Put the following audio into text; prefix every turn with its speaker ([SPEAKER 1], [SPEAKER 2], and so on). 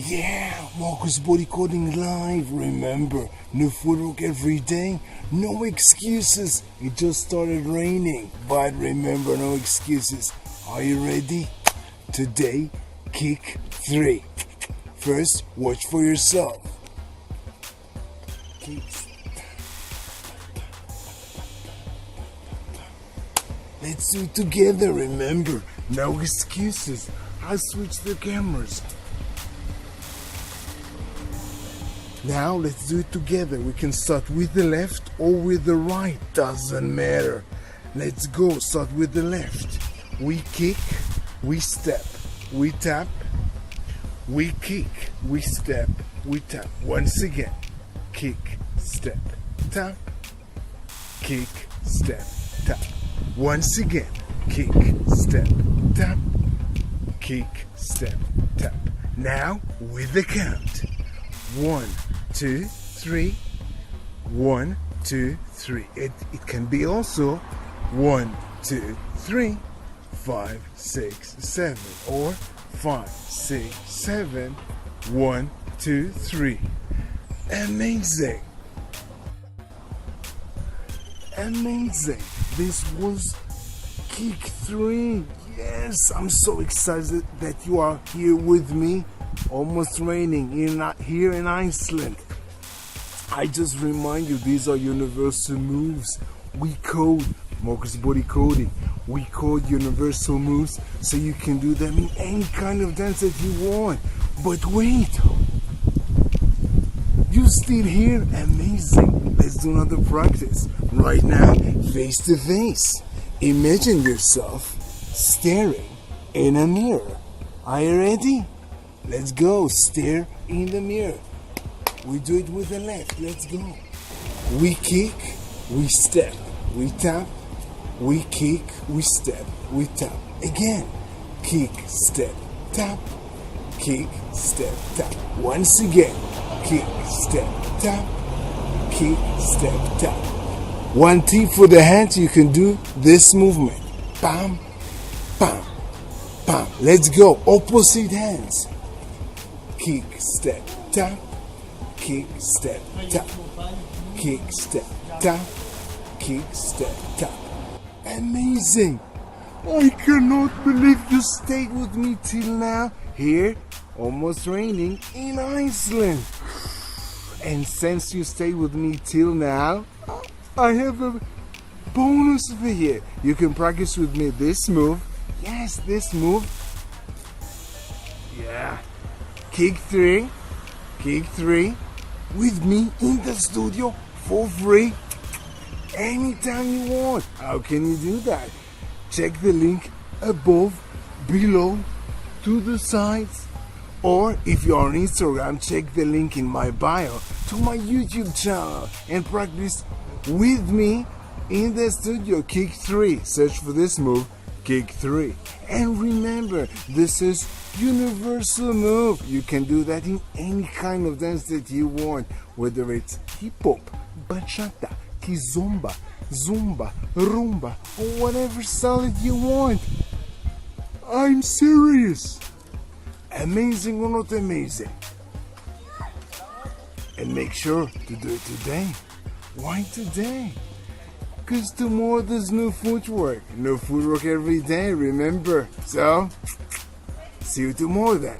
[SPEAKER 1] Yeah, Marcus Bodycoding Live. Remember, new footwork every day. No excuses. It just started raining. But remember, no excuses. Are you ready? Today, kick 3. First, watch for yourself. Kicks. Let's do it together, remember. No excuses. I'll switch the cameras. Now let's do it together. We can start with the left or with the right. Doesn't matter. Let's go. Start with the left. We kick, we step, we tap, we kick, we step, we tap. Once again. Kick, step, tap, kick, step, tap. Once again. Kick, step, tap, kick, step, tap. Now with the count. 1, 2, 3. 1, 2, 3. It can be also 1, 2, 3, 5, 6, 7, or 5, 6, 7, 1, 2, 3. Amazing. Amazing. This was kick 3. Yes, I'm so excited that you are here with me. Almost raining here in Iceland. I just remind you, these are universal moves. We code Marcus Body Coding. We code universal moves so you can do them in any kind of dance that you want. But wait, you still here? Amazing. Let's do another practice. Right now, face to face. Imagine yourself staring in a mirror. Are you ready? Let's go. Stare in the mirror. We do it with the left. Let's go. We kick, we step, we tap, we kick, we step, we tap. Again. Kick, step, tap, kick, step, tap. Once again. Kick, step, tap, kick, step, tap. One tip for the hands, you can do this movement. Bam, bam, bam. Let's go. Opposite hands. Kick, step, tap, kick, step, tap, kick, step, tap, kick, step, tap. Amazing! I cannot believe you stayed with me till now. Here, almost raining in Iceland. And since you stayed with me till now, I have a bonus for you. You can practice with me this move. Yes, this move. Yeah. Kick 3 with me in the studio for free anytime you want. How can you do that? Check the link above, below, to the sides, or if you're on Instagram, check the link in my bio to my YouTube channel and practice with me in the studio. Kick 3. Search for this move. Kick 3. And remember, this is universal move. You can do that in any kind of dance that you want, whether it's hip hop, bachata, Kizomba, Zumba, Rumba, or whatever style that you want. I'm serious. Amazing or not amazing? And make sure to do it today. Why today? Because tomorrow there's no footwork. No footwork every day, remember? So, see you tomorrow then.